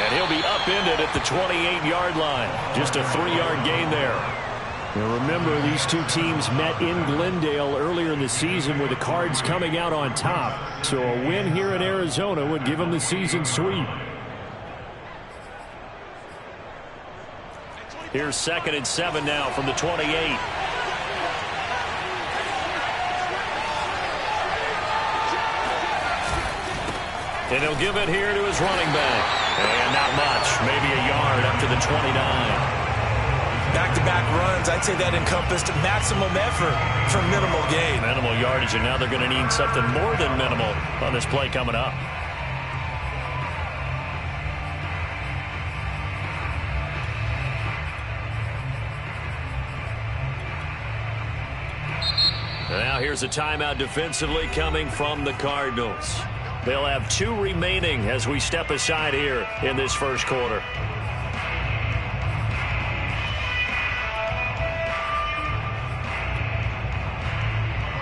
And he'll be upended at the 28-yard line. Just a 3-yard gain there. Now remember, these two teams met in Glendale earlier in the season with the Cards coming out on top. So a win here in Arizona would give them the season sweep. Here's 2nd and 7 now from the 28. And he'll give it here to his running back. And not much, maybe a yard up to the 29. Back-to-back runs, I'd say that encompassed maximum effort for minimal gain. Minimal yardage, and now they're going to need something more than minimal on this play coming up. Now here's a timeout defensively coming from the Cardinals. They'll have 2 remaining as we step aside here in this first quarter.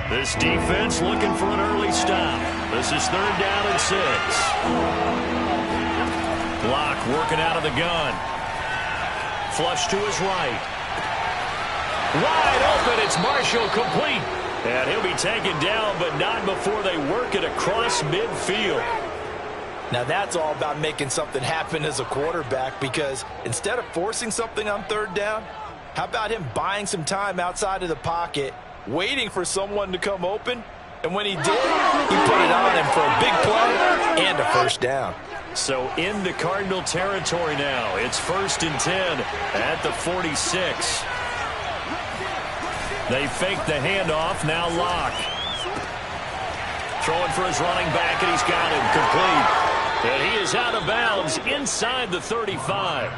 This defense looking for an early stop. This is 3rd down and 6. Block working out of the gun. Flush to his right. Wide open. It's Marshall, complete. And he'll be taken down, but not before they work it across midfield. Now that's all about making something happen as a quarterback, because instead of forcing something on 3rd down, how about him buying some time outside of the pocket, waiting for someone to come open, and when he did, he put it on him for a big play and a 1st down. So into Cardinal territory now. It's 1st and 10 at the 46. They fake the handoff. Now Locke. Throwing for his running back, and he's got him complete. And he is out of bounds inside the 35.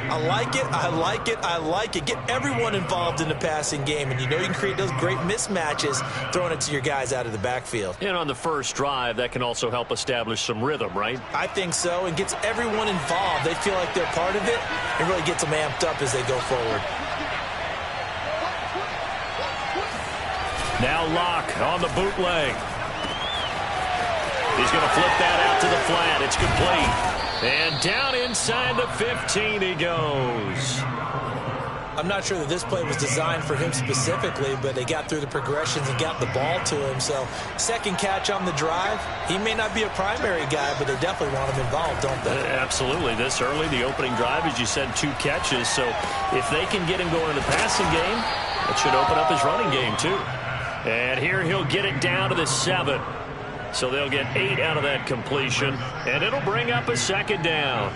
I like it, I like it, I like it. Get everyone involved in the passing game, and you know you can create those great mismatches throwing it to your guys out of the backfield. And on the first drive, that can also help establish some rhythm, right? I think so, and gets everyone involved. They feel like they're part of it, and really gets them amped up as they go forward. Now Locke on the bootleg. He's going to flip that out to the flat. It's complete. And down inside the 15 he goes. I'm not sure that this play was designed for him specifically, but they got through the progressions and got the ball to him. So 2nd catch on the drive. He may not be a primary guy, but they definitely want him involved, don't they? Absolutely. This early, the opening drive, as you said, 2 catches. So if they can get him going in the passing game, it should open up his running game too. And here he'll get it down to the 7. So they'll get 8 out of that completion, and it'll bring up a 2nd down.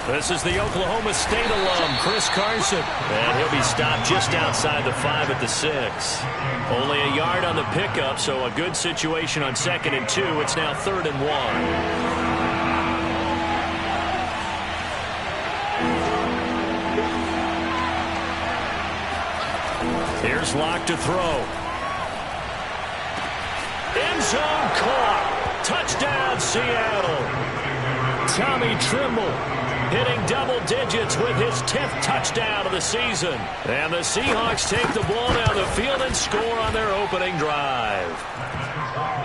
This is the Oklahoma State alum, Chris Carson. And he'll be stopped just outside the 5 at the 6. Only a yard on the pickup, so a good situation on 2nd and 2. It's now 3rd and 1. Here's Locke to throw. End zone caught. Touchdown, Seattle. Tommy Tremble hitting double digits with his 10th touchdown of the season. And the Seahawks take the ball down the field and score on their opening drive.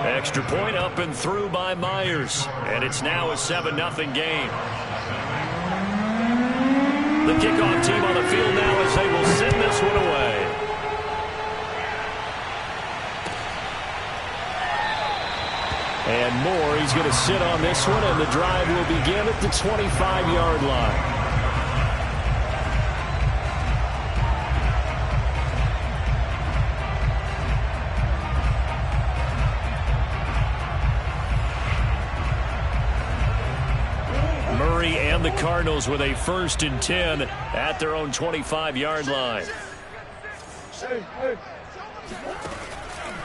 Extra point up and through by Myers. And it's now a 7-0 game. The kickoff team on the field now as they will send this one away. And Moore, he's going to sit on this one, and the drive will begin at the 25-yard line. Murray and the Cardinals with a 1st and 10 at their own 25-yard line.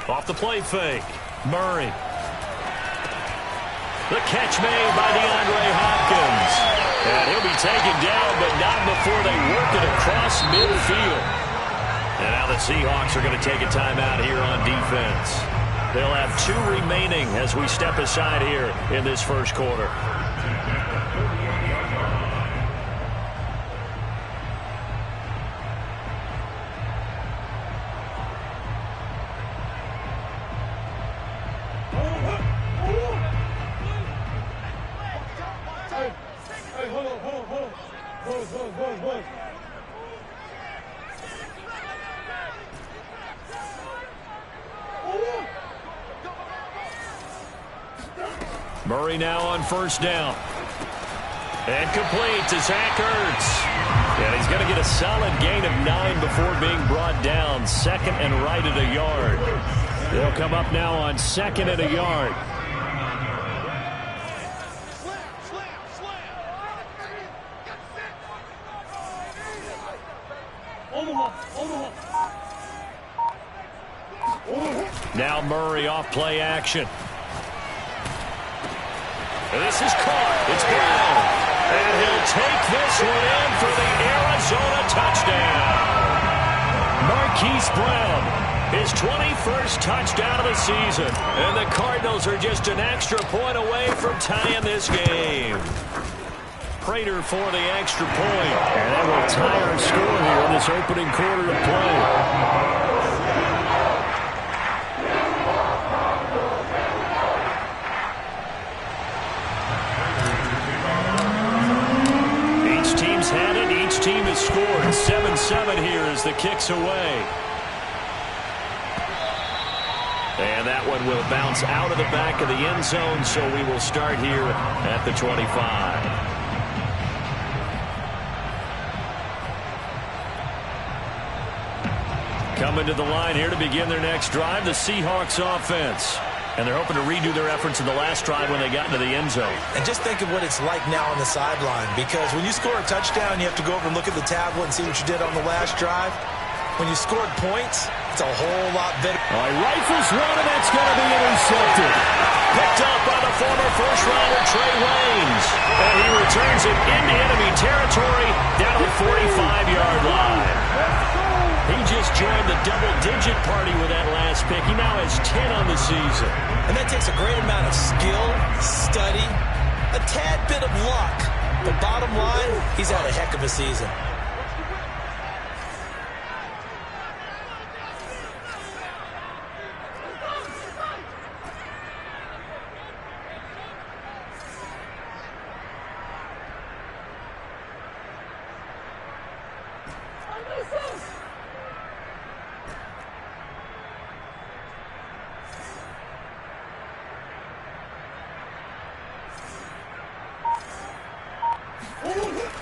Off the play fake, Murray. The catch made by DeAndre Hopkins. And he'll be taken down, but not before they work it across midfield. And now the Seahawks are going to take a timeout here on defense. They'll have 2 remaining as we step aside here in this first quarter. Murray now on first down. And complete to Zach Ertz. And he's going to get a solid gain of 9 before being brought down. Second and right at a yard. They'll come up now on second and a yard. Now Murray off play action. And this is caught. It's Brown. And he'll take this one in for the Arizona touchdown. Marquise Brown, his 21st touchdown of the season. And the Cardinals are just an extra point away from tying this game. Prater for the extra point. And that will tie our score here in this opening quarter of play. Had it. Each team has scored. 7-7 here as the kick's away. And that one will bounce out of the back of the end zone, so we will start here at the 25. Coming to the line here to begin their next drive, the Seahawks offense. And they're hoping to redo their efforts in the last drive when they got into the end zone. And just think of what it's like now on the sideline, because when you score a touchdown, you have to go over and look at the tablet and see what you did on the last drive. When you scored points, it's a whole lot better. All right, rifles one, and that's going to be intercepted. Picked up by the former first-rounder Trey Waynes. And he returns it into enemy territory down the 45-yard line. He just joined the double-digit party with that last pick. He now has 10 on the season. And that takes a great amount of skill, study, a tad bit of luck. But bottom line, he's had a heck of a season.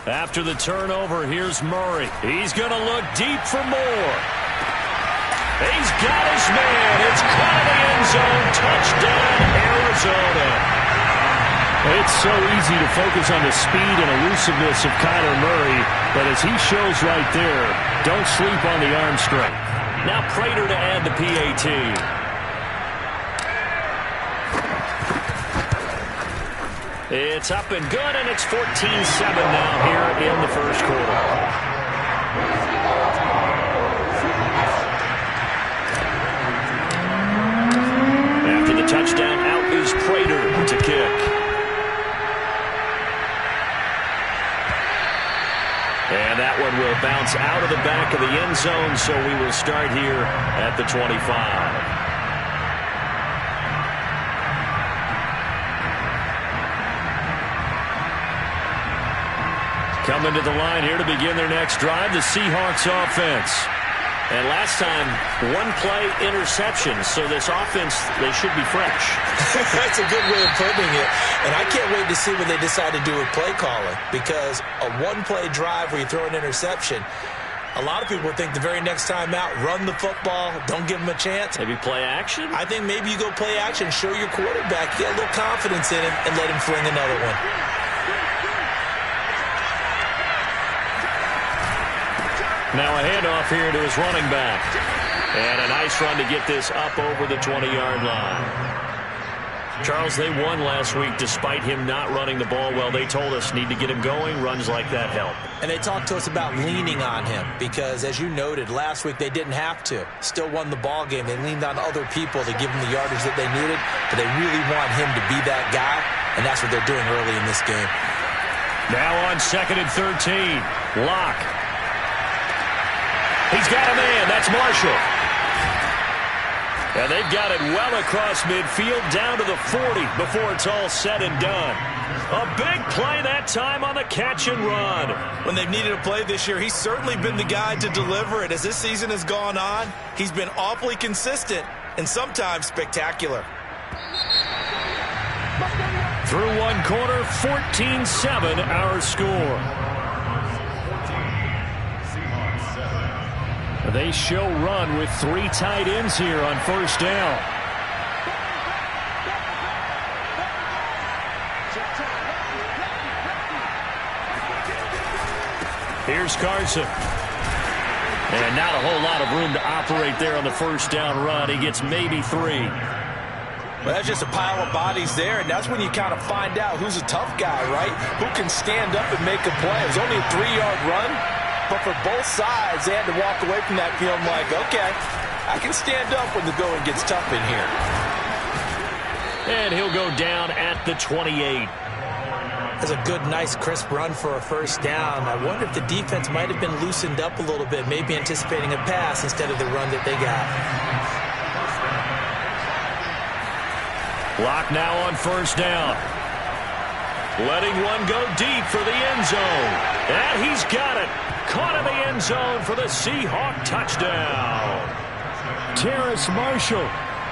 After the turnover, here's Murray. He's going to look deep for more. He's got his man. It's caught in the end zone. Touchdown, Arizona. It's so easy to focus on the speed and elusiveness of Kyler Murray, but as he shows right there, don't sleep on the arm strength. Now Prater to add the PAT. It's up and good, and it's 14-7 now here in the first quarter. After the touchdown, out is Prater to kick. And that one will bounce out of the back of the end zone, so we will start here at the 25. Coming to the line here to begin their next drive, the Seahawks offense. And last time, one play interception, so this offense, they should be fresh. That's a good way of putting it. And I can't wait to see what they decide to do with play calling, because a one-play drive where you throw an interception, a lot of people think the very next time out, run the football, don't give them a chance. Maybe play action? I think maybe you go play action, show your quarterback, get a little confidence in him, and let him fling another one. Now a handoff here to his running back. And a nice run to get this up over the 20-yard line. Charles, they won last week despite him not running the ball well. They told us need to get him going. Runs like that help. And they talked to us about leaning on him because, as you noted, last week they didn't have to. Still won the ball game. They leaned on other people to give them the yardage that they needed, but they really want him to be that guy, and that's what they're doing early in this game. Now on 2nd and 13. Locke. He's got a man. That's Marshall. And they've got it well across midfield down to the 40 before it's all said and done. A big play that time on the catch and run. When they've needed a play this year, he's certainly been the guy to deliver it. As this season has gone on, he's been awfully consistent and sometimes spectacular. Through one quarter, 14-7 our score. They show run with 3 tight ends here on first down. Here's Carson. And not a whole lot of room to operate there on the first down run. He gets maybe 3. Well, that's just a pile of bodies there, and that's when you kind of find out who's a tough guy, right? Who can stand up and make a play. It was only a 3-yard run, but for both sides, they had to walk away from that feeling like, okay, I can stand up when the going gets tough in here. And he'll go down at the 28. That's a good, nice, crisp run for a first down. I wonder if the defense might have been loosened up a little bit, maybe anticipating a pass instead of the run that they got. Clock now on first down. Letting one go deep for the end zone. And he's got it. Caught in the end zone for the Seahawk touchdown. Terrace Marshall,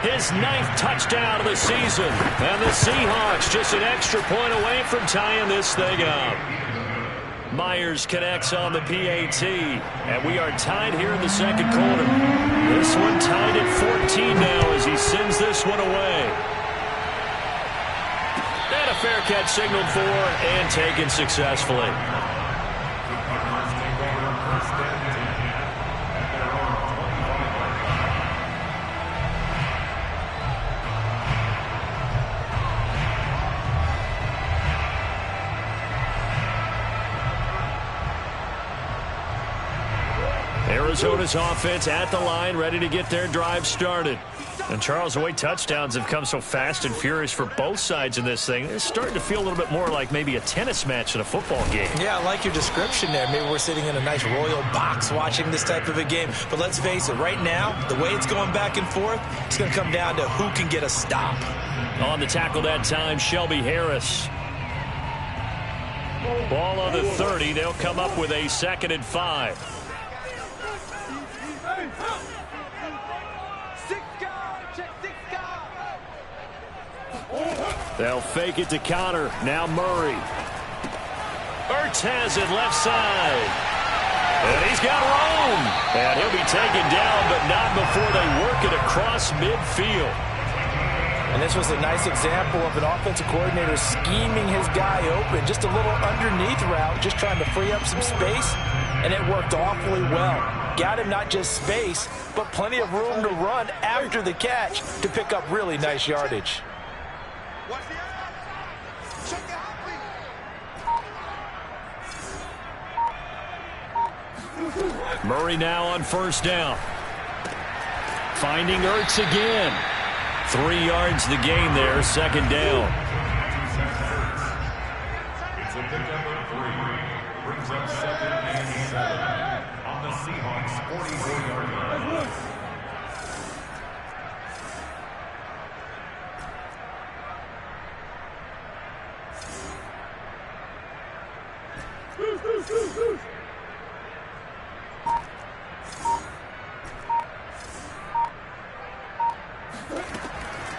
his 9th touchdown of the season. And the Seahawks just an extra point away from tying this thing up. Myers connects on the PAT. And we are tied here in the second quarter. This one tied at 14 now as he sends this one away. And a fair catch signaled for and taken successfully. Arizona's offense at the line, ready to get their drive started. And Charles, the way touchdowns have come so fast and furious for both sides in this thing, it's starting to feel a little bit more like maybe a tennis match in a football game. Yeah, I like your description there. Maybe we're sitting in a nice royal box watching this type of a game. But let's face it, right now, the way it's going back and forth, it's going to come down to who can get a stop. On the tackle that time, Shelby Harris. Ball on the 30. They'll come up with a 2nd and 5. They'll fake it to Connor. Now Murray. Ertz has it left side. And he's got room. And he'll be taken down, but not before they work it across midfield. And this was a nice example of an offensive coordinator scheming his guy open. Just a little underneath route, just trying to free up some space. And it worked awfully well. Got him not just space, but plenty of room to run after the catch to pick up really nice yardage. Murray now on first down. Finding Ertz again. 3 yards the gain there, 2nd down. It's a pickup of 3. Brings up 2nd and 7 on the Seahawks 44-yard line.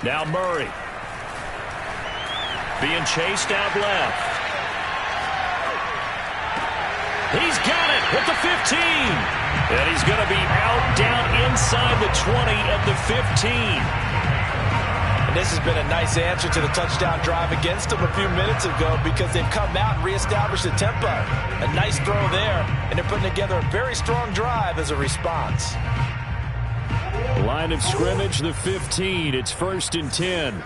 Now Murray. Being chased out left. He's got it at the 15. And he's going to be out down inside the 20 at the 15. And this has been a nice answer to the touchdown drive against them a few minutes ago because they've come out and reestablished the tempo. A nice throw there, and they're putting together a very strong drive as a response. Line of scrimmage, the 15. It's 1st and 10.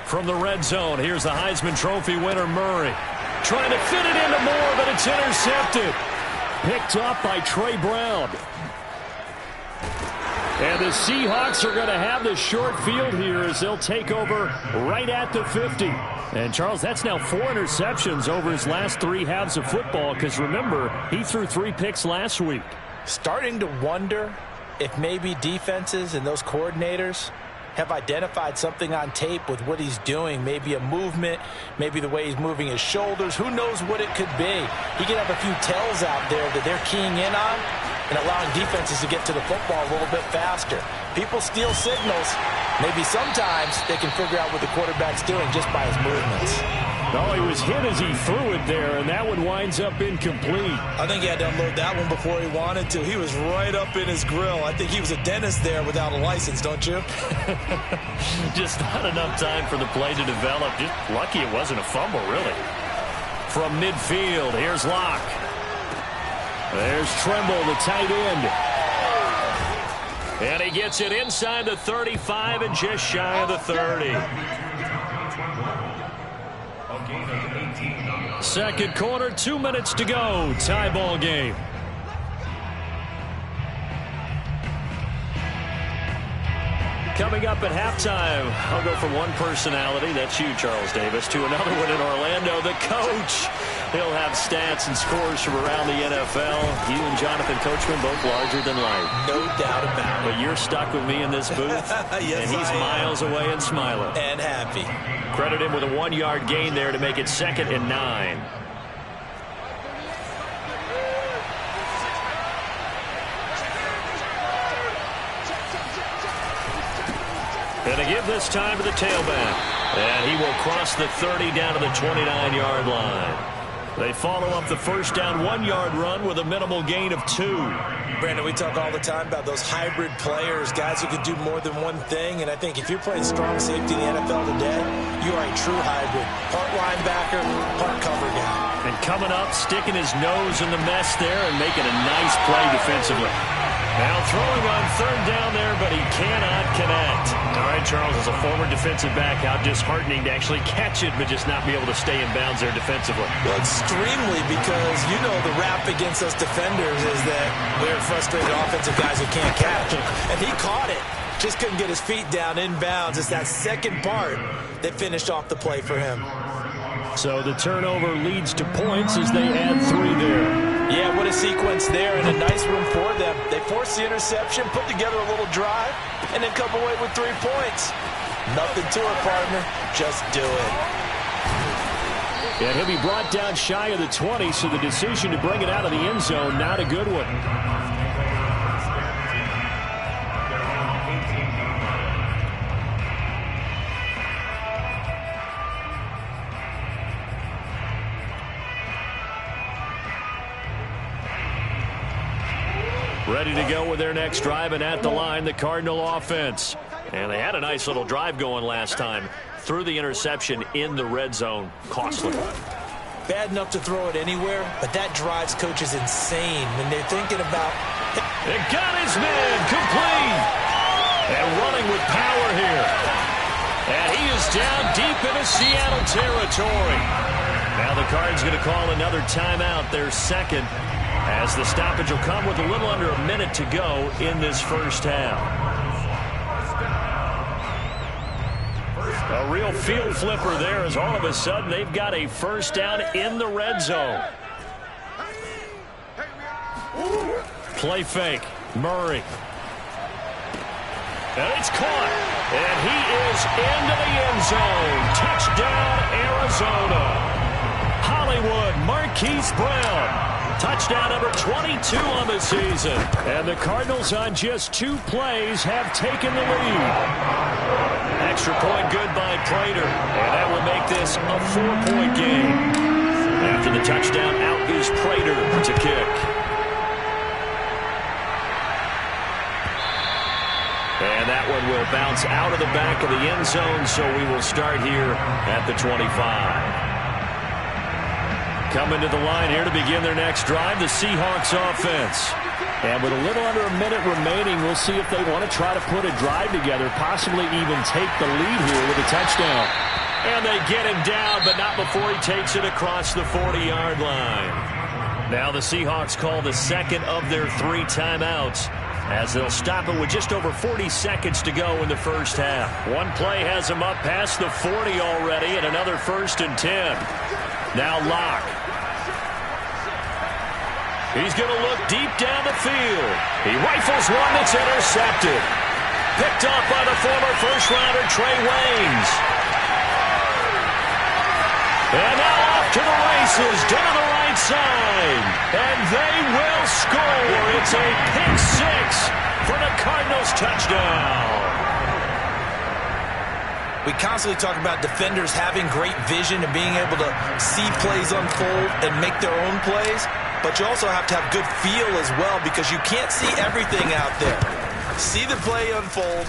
From the red zone, here's the Heisman Trophy winner, Murray. Trying to fit it into Moore, but it's intercepted. Picked up by Trey Brown. And the Seahawks are going to have the short field here as they'll take over right at the 50. And, Charles, that's now 4 interceptions over his last 3 halves of football because, remember, he threw 3 picks last week. Starting to wonder if maybe defenses and those coordinators have identified something on tape with what he's doing, maybe a movement, maybe the way he's moving his shoulders, who knows what it could be. He could have a few tells out there that they're keying in on and allowing defenses to get to the football a little bit faster. People steal signals. Maybe sometimes they can figure out what the quarterback's doing just by his movements. Oh, he was hit as he threw it there, and that one winds up incomplete. I think he had to unload that one before he wanted to. He was right up in his grill. I think he was a dentist there without a license, don't you? Just not enough time for the play to develop. Just lucky it wasn't a fumble, really. From midfield, here's Locke. There's Trimble, the tight end. And he gets it inside the 35 and just shy of the 30. Second quarter, 2 minutes to go. Tie ball game. Coming up at halftime, I'll go from one personality, that's you, Charles Davis, to another one in Orlando, the coach. He'll have stats and scores from around the NFL. You and Jonathan Coachman both larger than life. No doubt about it. But you're stuck with me in this booth, yes, and he's miles away and smiling. And happy. Credit him with a 1-yard gain there to make it 2nd and 9. And to give this time to the tailback. And he will cross the 30 down to the 29-yard line. They follow up the first down 1-yard run with a minimal gain of 2. Brandon, we talk all the time about those hybrid players, guys who can do more than one thing. And I think if you're playing strong safety in the NFL today, you are a true hybrid. Part linebacker, part cover guy. And coming up, sticking his nose in the mess there and making a nice play defensively. Now throwing on 3rd down there, but he cannot connect. All right, Charles, as a former defensive back, how disheartening to actually catch it, but just not be able to stay in bounds there defensively. Well, extremely, because you know the rap against us defenders is that we're frustrated offensive guys who can't catch. And he caught it. Just couldn't get his feet down in bounds. It's that second part that finished off the play for him. So the turnover leads to points as they add 3 there. Yeah, what a sequence there, and a nice room for them. They forced the interception, put together a little drive, and then come away with 3 points. Nothing to it, partner. Just do it. And he'll be brought down shy of the 20, so the decision to bring it out of the end zone, not a good one. Ready to go with their next drive, and at the line, the Cardinal offense. And they had a nice little drive going last time. Threw the interception in the red zone. Costly. Bad enough to throw it anywhere, but that drives coaches insane when they're thinking about... It got his man complete. And running with power here. And he is down deep into Seattle territory. Now the Cards going to call another timeout, their second, as the stoppage will come with a little under a minute to go in this first half. A real field flipper there, as all of a sudden they've got a first down in the red zone. Play fake. Murray. And it's caught. And he is into the end zone. Touchdown, Arizona. Hollywood Marquise Brown. Touchdown number 22 on the season. And the Cardinals on just 2 plays have taken the lead. Extra point good by Prater. And that will make this a 4-point game. After the touchdown, out is Prater to kick. And that one will bounce out of the back of the end zone, so we will start here at the 25. Coming to the line here to begin their next drive, the Seahawks offense. And with a little under a minute remaining, we'll see if they want to try to put a drive together, possibly even take the lead here with a touchdown. And they get him down, but not before he takes it across the 40-yard line. Now the Seahawks call the second of their 3 timeouts, as they'll stop it with just over 40 seconds to go in the first half. One play has them up past the 40 already, and another 1st and 10. Now Locke. He's going to look deep down the field. He rifles one that's intercepted. Picked up by the former first-rounder Trey Waynes. And now off to the races, down the right side. And they will score. It's a pick six for the Cardinals touchdown. We constantly talk about defenders having great vision and being able to see plays unfold and make their own plays, but you also have to have good feel as well because you can't see everything out there. See the play unfold,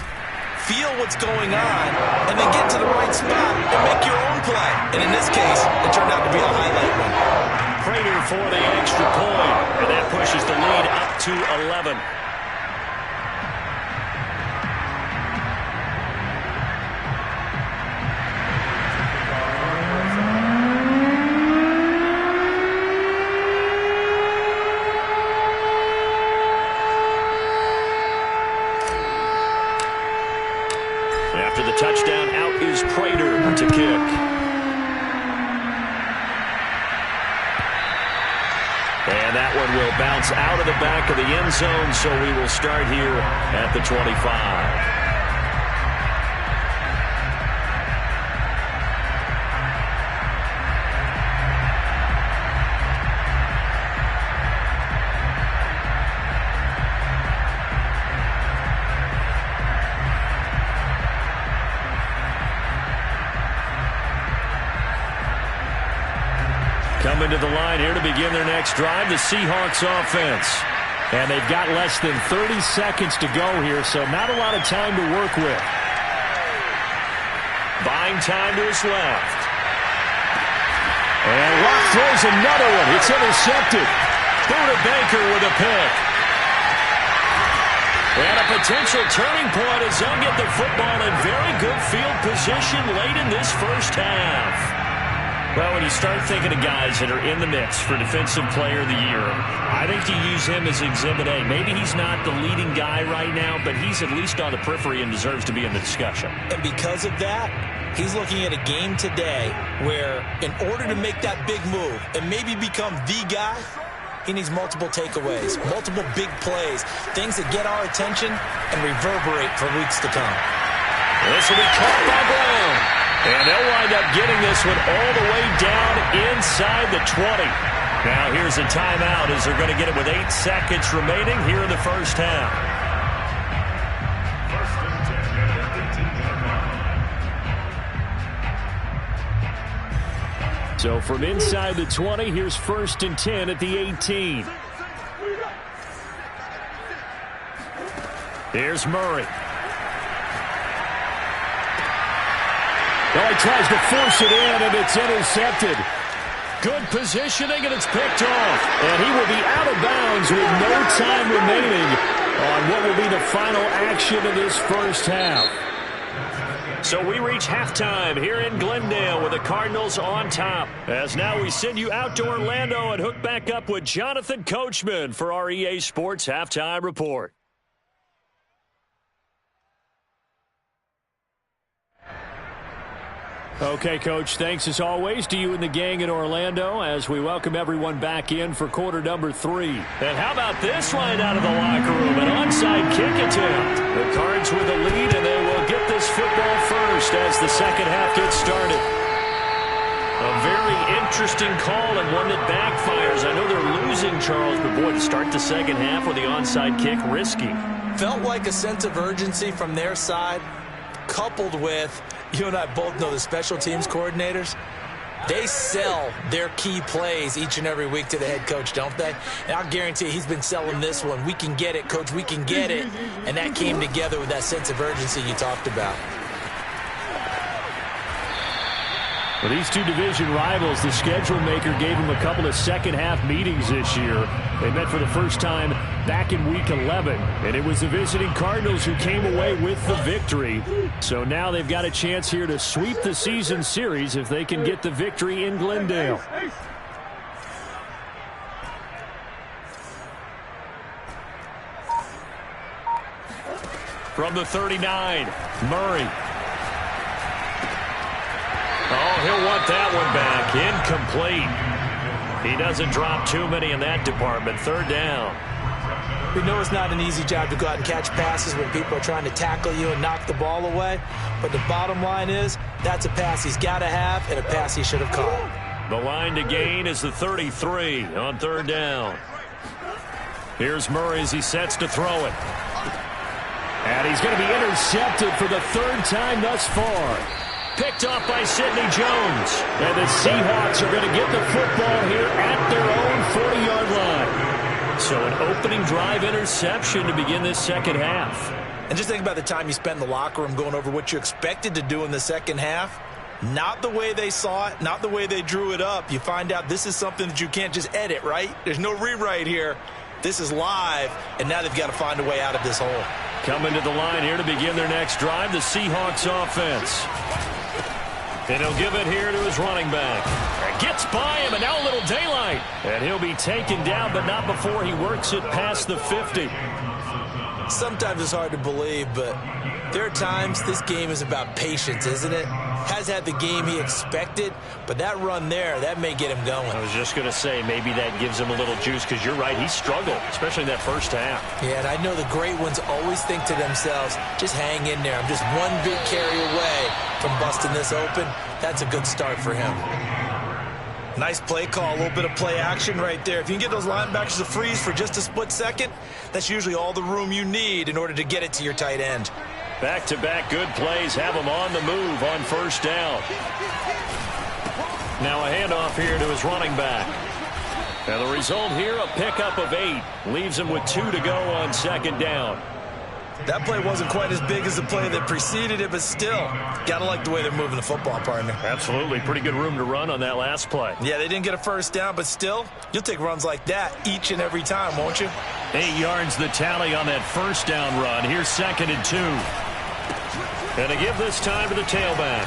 feel what's going on, and then get to the right spot and make your own play. And in this case, it turned out to be a highlight one. Prater for the extra point, and that pushes the lead up to 11. After the touchdown, out is Prater to kick. And that one will bounce out of the back of the end zone, so we will start here at the 25. Coming to the line here to begin their next drive, the Seahawks offense. And they've got less than 30 seconds to go here, so not a lot of time to work with. Buying time to his left. And Locke throws another one. It's intercepted. Buda Baker with a pick. And a potential turning point as they'll get the football in very good field position late in this first half. Well, when you start thinking of guys that are in the mix for Defensive Player of the Year, I think you use him as Exhibit A. Maybe he's not the leading guy right now, but he's at least on the periphery and deserves to be in the discussion. And because of that, he's looking at a game today where in order to make that big move and maybe become the guy, he needs multiple takeaways, multiple big plays, things that get our attention and reverberate for weeks to come. This will be caught by Brown. And they'll wind up getting this one all the way down inside the 20. Now here's a timeout as they're going to get it with 8 seconds remaining here in the first half. So from inside the 20, here's 1st and 10 at the 18. Here's Murray. Well, he tries to force it in, and it's intercepted. Good positioning, and it's picked off. And he will be out of bounds with no time remaining on what will be the final action of this first half. So we reach halftime here in Glendale with the Cardinals on top. As now we send you out to Orlando and hook back up with Jonathan Coachman for our EA Sports Halftime Report. Okay, Coach, thanks as always to you and the gang in Orlando as we welcome everyone back in for quarter number 3. And how about this right out of the locker room? An onside kick attempt. The Cards with a lead, and they will get this football first as the second half gets started. A very interesting call and one that backfires. I know they're losing, Charles, but boy, to start the second half with the onside kick, risky. Felt like a sense of urgency from their side, coupled with, you and I both know the special teams coordinators, they sell their key plays each and every week to the head coach, don't they? And I'll guarantee he's been selling this one. We can get it, Coach, we can get it. And that came together with that sense of urgency you talked about. For these two division rivals, the schedule maker gave them a couple of second-half meetings this year. They met for the first time back in Week 11, and it was the visiting Cardinals who came away with the victory. So now they've got a chance here to sweep the season series if they can get the victory in Glendale. From the 39, Murray. Oh, he'll want that one back. Incomplete. He doesn't drop too many in that department. Third down. We know it's not an easy job to go out and catch passes when people are trying to tackle you and knock the ball away. But the bottom line is, that's a pass he's got to have and a pass he should have caught. The line to gain is the 33 on third down. Here's Murray as he sets to throw it. And he's going to be intercepted for the third time thus far. Picked off by Sidney Jones. And the Seahawks are going to get the football here at their own 40-yard line. So an opening drive interception to begin this second half. And just think about the time you spent in the locker room going over what you expected to do in the second half. Not the way they saw it, not the way they drew it up. You find out this is something that you can't just edit, right? There's no rewrite here. This is live, and now they've got to find a way out of this hole. Coming to the line here to begin their next drive, the Seahawks offense. And he'll give it here to his running back. Gets by him, and now a little daylight. And he'll be taken down, but not before he works it past the 50. Sometimes it's hard to believe, but there are times this game is about patience, isn't it? Has had the game he expected, but that run there, that may get him going. I was just going to say, maybe that gives him a little juice, because you're right, he struggled, especially in that first half. Yeah, and I know the great ones always think to themselves, just hang in there. I'm just one big carry away from busting this open. That's a good start for him. Nice play call, a little bit of play action right there. If you can get those linebackers to freeze for just a split second, that's usually all the room you need in order to get it to your tight end. Back-to-back good plays have him on the move on first down. Now a handoff here to his running back. And the result here, a pickup of 8. Leaves him with 2 to go on second down. That play wasn't quite as big as the play that preceded it, but still, gotta like the way they're moving the football, partner. Absolutely. Pretty good room to run on that last play. Yeah, they didn't get a first down, but still, you'll take runs like that each and every time, won't you? 8 yards the tally on that first down run. Here's 2nd and 2. And to give this time to the tailback.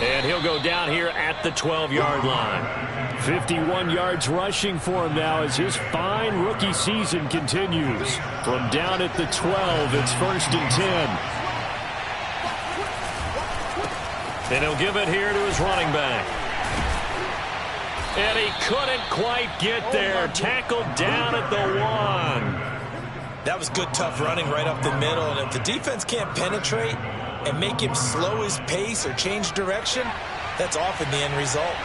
And he'll go down here at the 12-yard line. 51 yards rushing for him now as his fine rookie season continues. From down at the 12, it's 1st and 10. And he'll give it here to his running back. And he couldn't quite get there. Tackled down at the 1. That was good, tough running right up the middle. And if the defense can't penetrate and make him slow his pace or change direction, that's often the end result.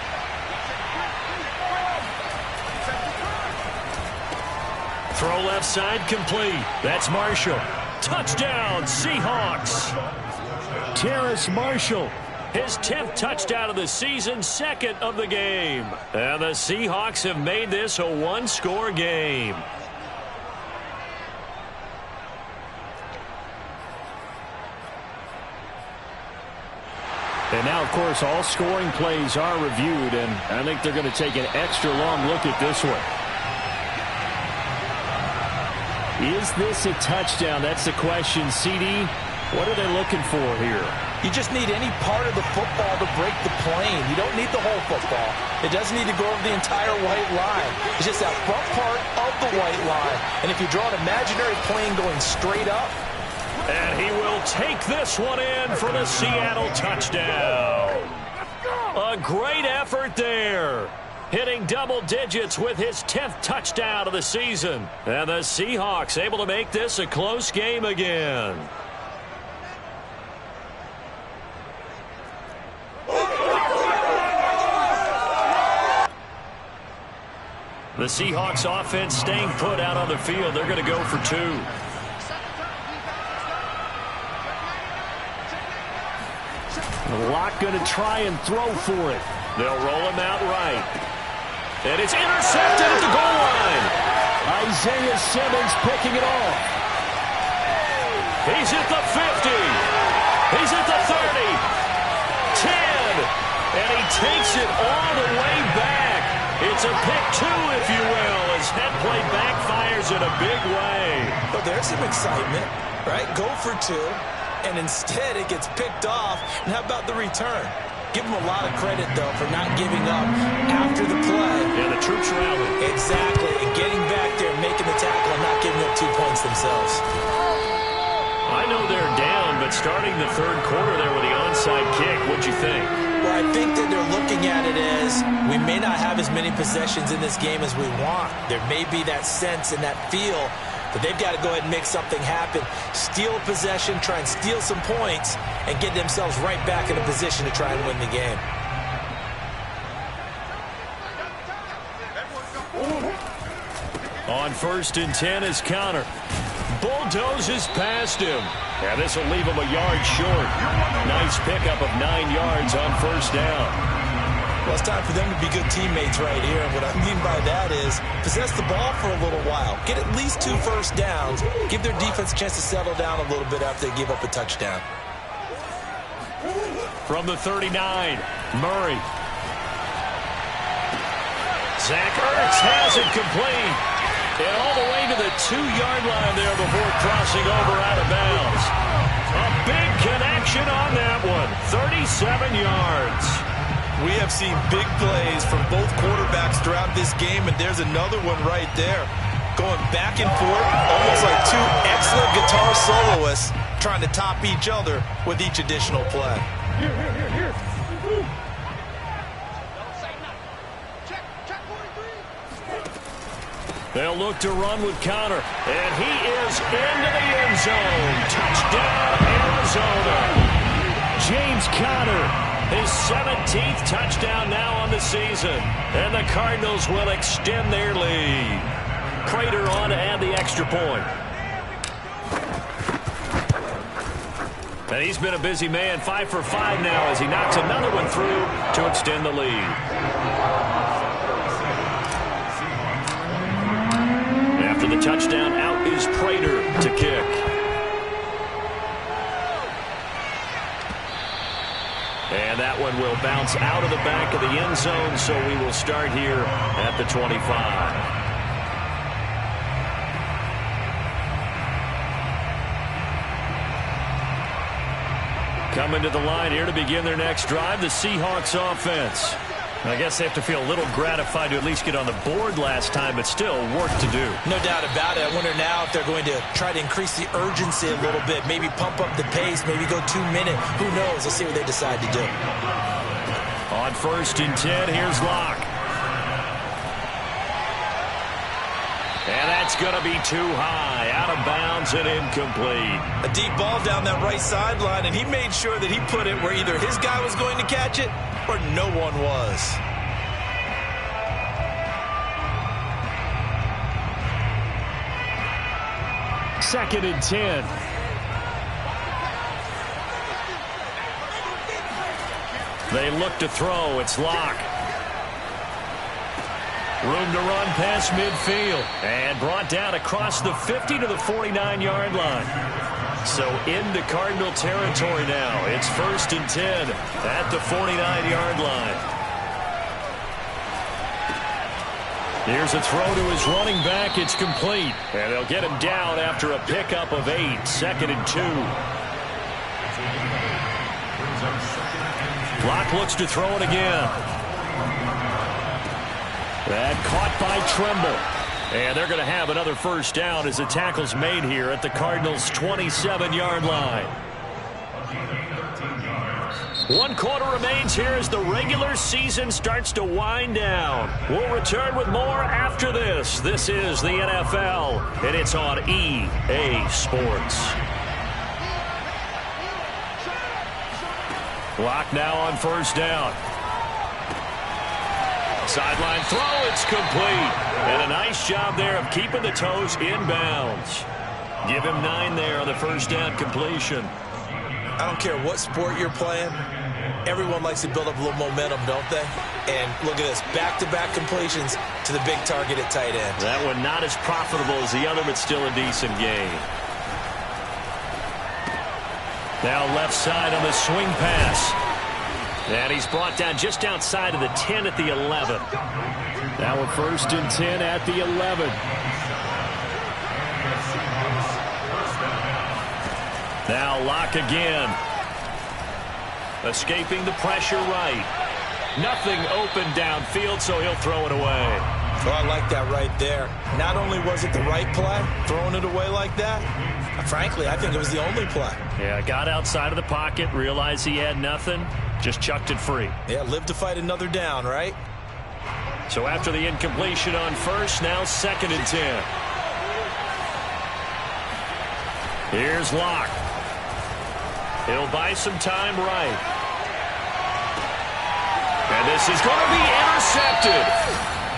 Throw left side complete. That's Marshall. Touchdown, Seahawks. Terrace Marshall. His 10th touchdown of the season, 2nd of the game. And the Seahawks have made this a one-score game. And now, of course, all scoring plays are reviewed, and I think they're going to take an extra long look at this one. Is this a touchdown? That's the question. CD, what are they looking for here? You just need any part of the football to break the plane. You don't need the whole football. It doesn't need to go over the entire white line. It's just that front part of the white line. And if you draw an imaginary plane going straight up. And he will take this one in for the Seattle touchdown. A great effort there. Hitting double digits with his 10th touchdown of the season. And the Seahawks able to make this a close game again. The Seahawks offense staying put out on the field. They're going to go for 2. Locke going to try and throw for it. They'll roll him out right. And it's intercepted at the goal line. Isaiah Simmons picking it off. He's at the 50. He's at the 30. 10. And he takes it all the way back. It's a pick 2, if you will, as head play backfires in a big way. But there's some excitement, right? Go for 2. And instead it gets picked off. And how about the return? Give him a lot of credit, though, for not giving up after the play. Yeah, the troops rallied. Exactly. And getting back there and making the tackle and not giving up 2 points themselves. I know they're down, but starting the third quarter there with the onside onside kick. What'd you think? Well, I think that they're looking at it as we may not have as many possessions in this game as we want. There may be that sense and that feel that they've got to go ahead and make something happen, steal a possession, try and steal some points, and get themselves right back in a position to try and win the game. On 1st and 10 is Conner. Bulldozes past him. And this will leave him a yard short. Nice pickup of 9 yards on 1st down. Well, it's time for them to be good teammates right here. And what I mean by that is possess the ball for a little while. Get at least 2 first downs. Give their defense a chance to settle down a little bit after they give up a touchdown. From the 39, Murray. Zach Ertz has it complete. And all the way to the 2-yard line there before crossing over out of bounds. A big connection on that one. 37 yards. We have seen big plays from both quarterbacks throughout this game, and there's another one right there. Going back and forth, almost like 2 excellent guitar soloists trying to top each other with each additional play. They'll look to run with Conner, and he is into the end zone. Touchdown, Arizona. James Conner, his 17th touchdown now on the season, and the Cardinals will extend their lead. Prater on to add the extra point. And he's been a busy man, 5 for 5 now as he knocks another one through to extend the lead. After the touchdown, out is Prater to kick. And that one will bounce out of the back of the end zone, so we will start here at the 25. Coming to the line here to begin their next drive, the Seahawks offense. I guess they have to feel a little gratified to at least get on the board last time, but still work to do. No doubt about it. I wonder now if they're going to try to increase the urgency a little bit, maybe pump up the pace, maybe go 2-minute. Who knows? Let's see what they decide to do. On 1st and 10, here's Locke. And that's going to be too high, out of bounds and incomplete. A deep ball down that right sideline, and he made sure that he put it where either his guy was going to catch it or no one was. Second and 10. They look to throw. It's Locke. Room to run past midfield. And brought down across the 50 to the 49-yard line. So into Cardinal territory now. It's 1st and 10 at the 49-yard line. Here's a throw to his running back. It's complete. And they'll get him down after a pickup of 8. 2nd and 2. Locke looks to throw it again. That caught by Tremble. And they're going to have another first down as the tackle's made here at the Cardinals' 27-yard line. 1 quarter remains here as the regular season starts to wind down. We'll return with more after this. This is the NFL, and it's on EA Sports. Locke now on first down. Sideline throw, it's complete. And a nice job there of keeping the toes inbounds. Give him 9 there on the first down completion. I don't care what sport you're playing. Everyone likes to build up a little momentum, don't they? And look at this, back-to-back completions to the big target at tight end. That one not as profitable as the other, but still a decent gain. Now left side on the swing pass. And he's brought down just outside of the 10 at the 11. Now we're 1st and 10 at the 11. Now Locke again. Escaping the pressure right. Nothing open downfield, so he'll throw it away. Oh, I like that right there. Not only was it the right play, throwing it away like that, Frankly, I think it was the only play. Yeah, got outside of the pocket, realized he had nothing, just chucked it free. Yeah, live to fight another down, right? So after the incompletion on first, now 2nd and 10. Here's Locke. He'll buy some time right. And this is going to be intercepted.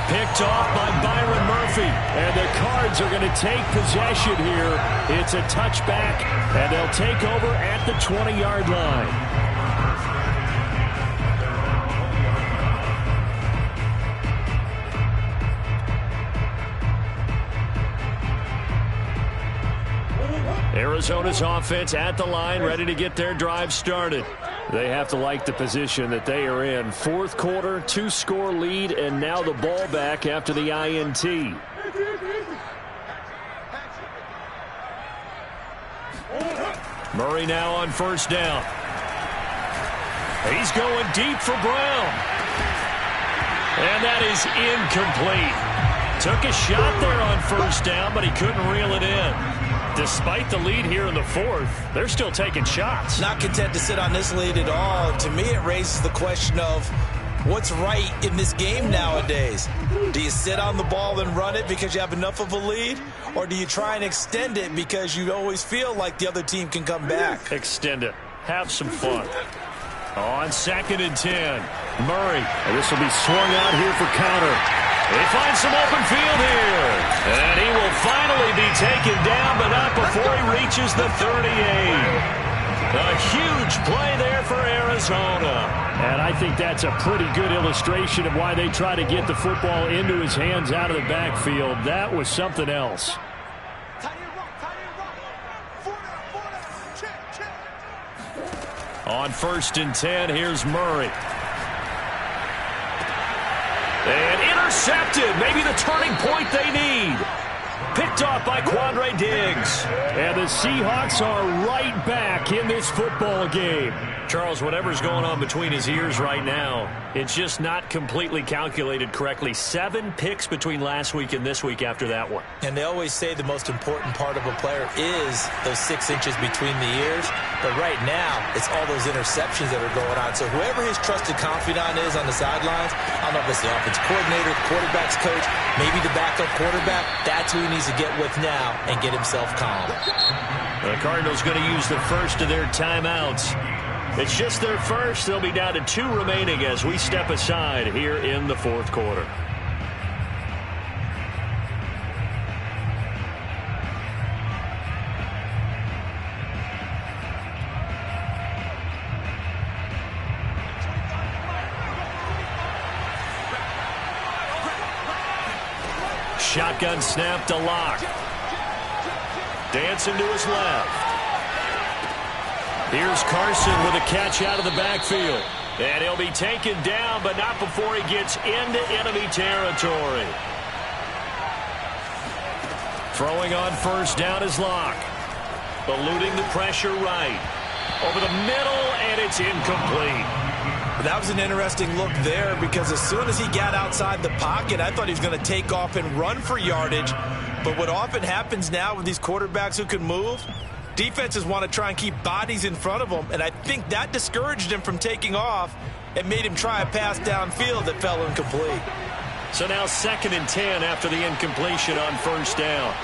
Picked off by Byron Murphy. And the Cards are going to take possession here. It's a touchback, and they'll take over at the 20-yard line. Arizona's offense at the line, ready to get their drive started. They have to like the position that they are in. 4th quarter, 2-score lead, and now the ball back after the INT. Murray now on 1st down. He's going deep for Brown. And that is incomplete. Took a shot there on 1st down, but he couldn't reel it in. Despite the lead here in the 4th, they're still taking shots. Not content to sit on this lead at all. To me, it raises the question of what's right in this game nowadays. Do you sit on the ball and run it because you have enough of a lead? Or do you try and extend it because you always feel like the other team can come back? Extend it. Have some fun. On 2nd and 10, Murray. And this will be swung out here for counter. He finds some open field here. And he will finally be taken down, but not before he reaches the 38. A huge play there for Arizona. And I think that's a pretty good illustration of why they try to get the football into his hands out of the backfield. That was something else. On 1st and 10, here's Murray. And intercepted. Maybe the turning point they need. Picked off by Quandre Diggs. And the Seahawks are right back in this football game. Charles, whatever's going on between his ears right now, it's just not completely calculated correctly. 7 picks between last week and this week after that one. And they always say the most important part of a player is those 6 inches between the ears. But right now, it's all those interceptions that are going on. So whoever his trusted confidant is on the sidelines, I don't know if it's the offense coordinator, the quarterback's coach, maybe the backup quarterback, that's who he needs to get with now and get himself calm. The Cardinals going to use the first of their timeouts. It's just their first. They'll be down to 2 remaining as we step aside here in the 4th quarter. Shotgun snap to Locke. Dancing to his left. Here's Carson with a catch out of the backfield. And he'll be taken down, but not before he gets into enemy territory. Throwing on 1st down is Locke. Eluding the pressure right. Over the middle, and it's incomplete. That was an interesting look there because as soon as he got outside the pocket, I thought he was going to take off and run for yardage. But what often happens now with these quarterbacks who can move, defenses want to try and keep bodies in front of them, and I think that discouraged him from taking off and made him try a pass downfield that fell incomplete. So now 2nd and 10 after the incompletion on 1st down.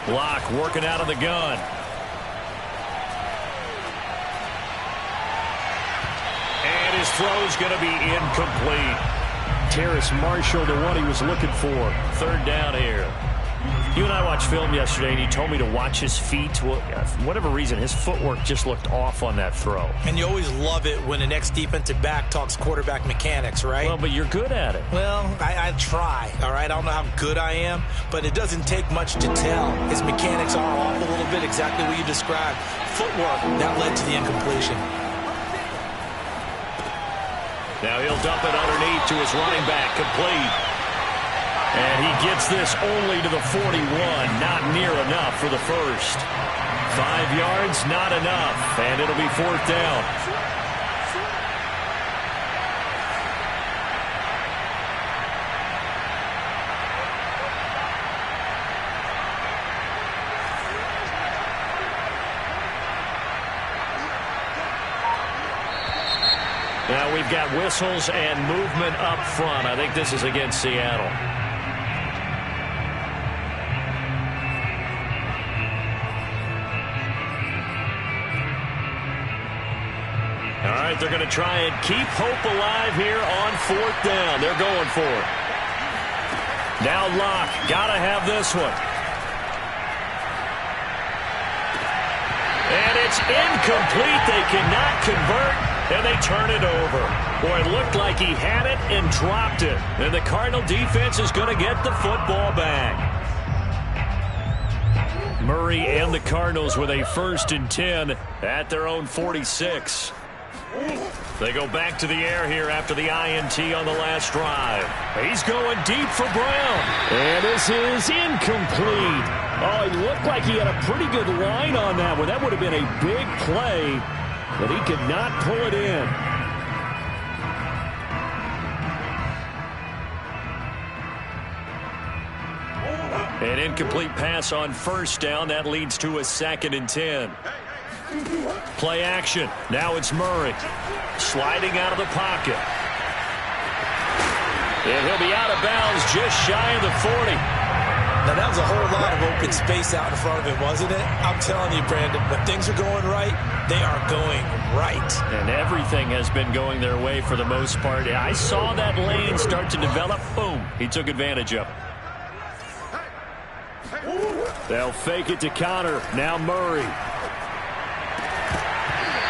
Locke working out of the gun. And his throw's going to be incomplete. Terrace Marshall, the one he was looking for. 3rd down here. You and I watched film yesterday, and you told me to watch his feet. Well, for whatever reason, his footwork just looked off on that throw. And you always love it when an ex-defensive back talks quarterback mechanics, right? Well, but you're good at it. Well, I try, all right? I don't know how good I am, but it doesn't take much to tell. His mechanics are off a little bit, exactly what you described. Footwork, that led to the incompletion. Now he'll dump it underneath to his running back, complete. And he gets this only to the 41. Not near enough for the first. 5 yards, not enough. And it'll be 4th down. Now we've got whistles and movement up front. I think this is against Seattle. All right, they're going to try and keep hope alive here on 4th down. They're going for it. Now Locke, got to have this one. And it's incomplete. They cannot convert. And they turn it over. Boy, it looked like he had it and dropped it. And the Cardinal defense is going to get the football back. Murray and the Cardinals with a 1st and 10 at their own 46. They go back to the air here after the INT on the last drive. He's going deep for Brown. And this is incomplete. Oh, it looked like he had a pretty good line on that one. That would have been a big play. But he could not pull it in. An incomplete pass on 1st down. That leads to a 2nd and 10. Play action. Now it's Murray. Sliding out of the pocket. And he'll be out of bounds just shy of the 40. Now, that was a whole lot of open space out in front of him, wasn't it? I'm telling you, Brandon, when things are going right, they are going right. And everything has been going their way for the most part. I saw that lane start to develop. Boom. He took advantage of it. They'll fake it to Connor. Now Murray.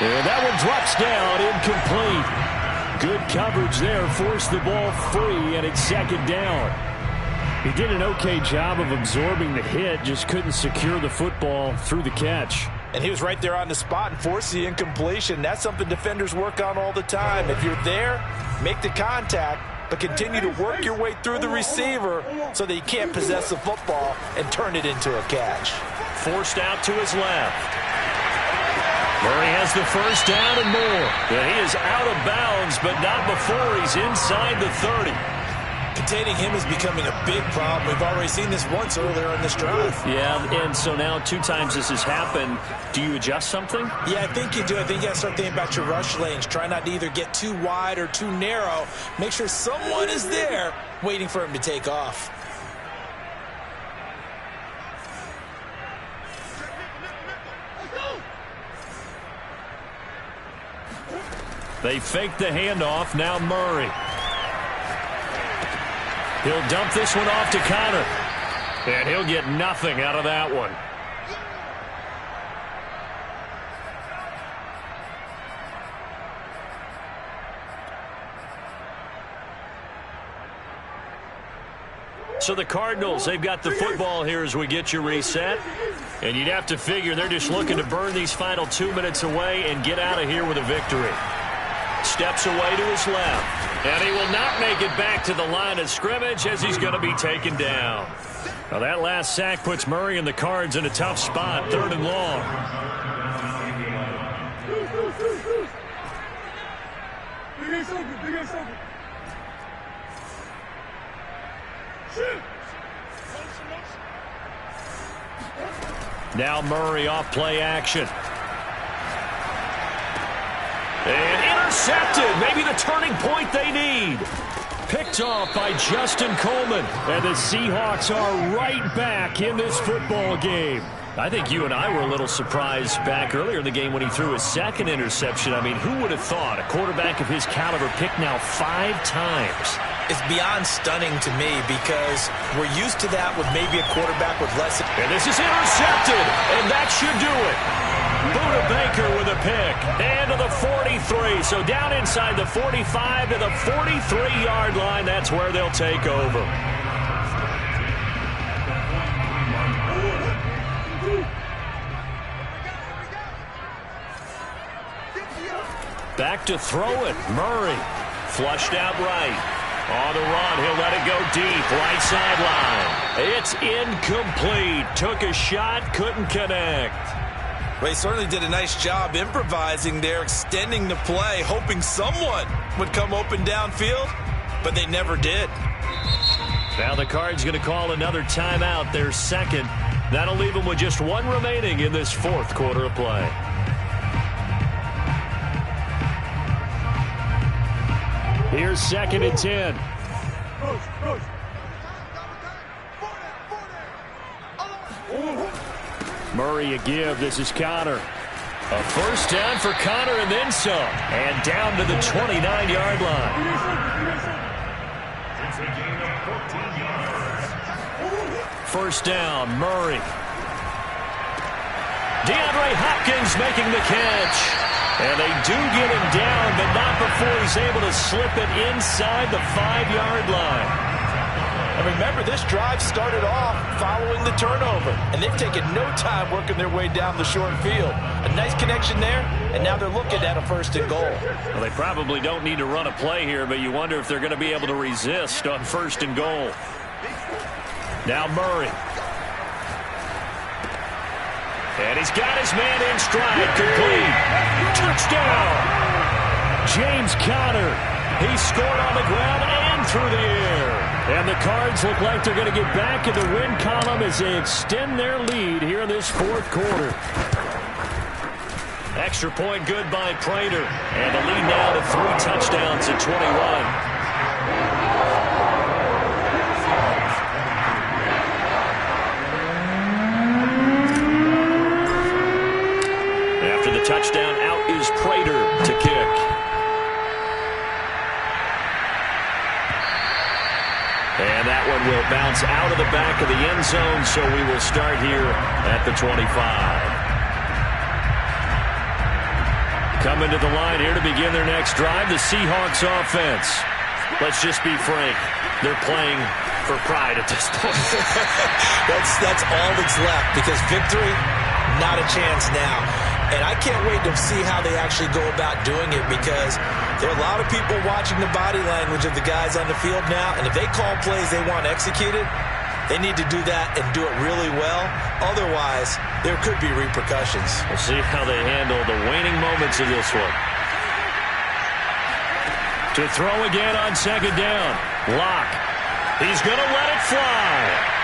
And that one drops down, incomplete. Good coverage there, forced the ball free, and it's 2nd down. He did an okay job of absorbing the hit, just couldn't secure the football through the catch. And he was right there on the spot and forced the incompletion. That's something defenders work on all the time. If you're there, make the contact, but continue to work your way through the receiver so that he can't possess the football and turn it into a catch. Forced out to his left. Murray has the 1st down and more. And he is out of bounds, but not before he's inside the 30. Containing him is becoming a big problem. We've already seen this once earlier in this drive. Yeah, and so now 2 times this has happened. Do you adjust something? Yeah, I think you do. I think you got to start thinking about your rush lanes. Try not to either get too wide or too narrow. Make sure someone is there waiting for him to take off. They fake the handoff. Now Murray. He'll dump this one off to Connor. And he'll get nothing out of that one. So the Cardinals, they've got the football here as we get you reset. And you'd have to figure they're just looking to burn these final 2 minutes away and get out of here with a victory. Steps away to his left. And he will not make it back to the line of scrimmage as he's going to be taken down. Now that last sack puts Murray and the Cards in a tough spot, 3rd and long. Now Murray off play action. And intercepted. Maybe the turning point they need. Picked off by Justin Coleman. And the Seahawks are right back in this football game. I think you and I were a little surprised back earlier in the game when he threw his 2nd interception. I mean, who would have thought a quarterback of his caliber picked now 5 times? It's beyond stunning to me because we're used to that with maybe a quarterback with less. And this is intercepted, and that should do it. Buda Baker with a pick, and to the 43. So down inside the 45 to the 43-yard line. That's where they'll take over. Back to throw it. Murray flushed out right. On the run, he'll let it go deep, right sideline. It's incomplete. Took a shot, couldn't connect. Well, he certainly did a nice job improvising there, extending the play, hoping someone would come open downfield, but they never did. Now the Cards going to call another timeout, their second. That'll leave them with just one remaining in this fourth quarter of play. Here's 2nd and 10. Murray a give. This is Connor. A first down for Connor and then some. And down to the 29-yard line. It's a gain of 14 yards. First down, Murray. DeAndre Hopkins making the catch. And they do get him down, but not before he's able to slip it inside the 5-yard line. And remember, this drive started off following the turnover, and they've taken no time working their way down the short field. A nice connection there, and now they're looking at a 1st and goal. Well, they probably don't need to run a play here, but you wonder if they're going to be able to resist on 1st and goal. Now Murray. And he's got his man in stride, complete. Touchdown! James Conner. He scored on the ground and through the air. And the Cards look like they're going to get back in the win column as they extend their lead here in this fourth quarter. Extra point good by Prater. And the lead now to 3 touchdowns at 21. Touchdown, out is Prater to kick. And that one will bounce out of the back of the end zone, so we will start here at the 25. Coming to the line here to begin their next drive, the Seahawks offense. Let's just be frank. They're playing for pride at this point. That's all that's left, because victory, not a chance now. And I can't wait to see how they actually go about doing it, because there are a lot of people watching the body language of the guys on the field now, and if they call plays they want executed, they need to do that and do it really well. Otherwise, there could be repercussions. We'll see how they handle the waning moments of this one. To throw again on 2nd down. Locke. He's going to let it fly.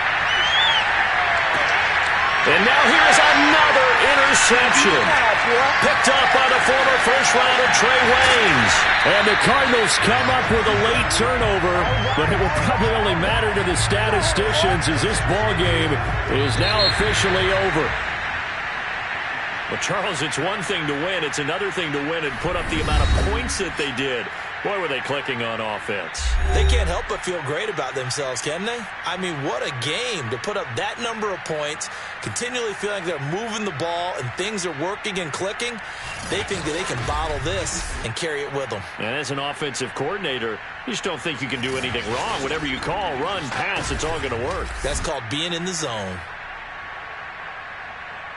And now here's another interception. Picked up by the former first-rounder Trey Waynes. And the Cardinals come up with a late turnover, but it will probably only matter to the statisticians as this ball game is now officially over. Well, Charles, it's one thing to win. It's another thing to win and put up the amount of points that they did. Boy, were they clicking on offense. They can't help but feel great about themselves, can they? I mean, what a game to put up that number of points, continually feeling like they're moving the ball and things are working and clicking. They think that they can bottle this and carry it with them. And as an offensive coordinator, you just don't think you can do anything wrong. Whatever you call, run, pass, it's all going to work. That's called being in the zone.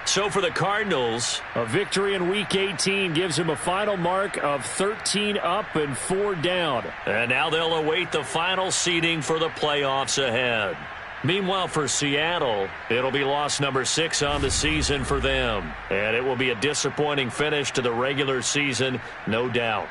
So for the Cardinals, a victory in Week 18 gives them a final mark of 13 up and 4 down. And now they'll await the final seeding for the playoffs ahead. Meanwhile, for Seattle, it'll be loss number 6 on the season for them. And it will be a disappointing finish to the regular season, no doubt.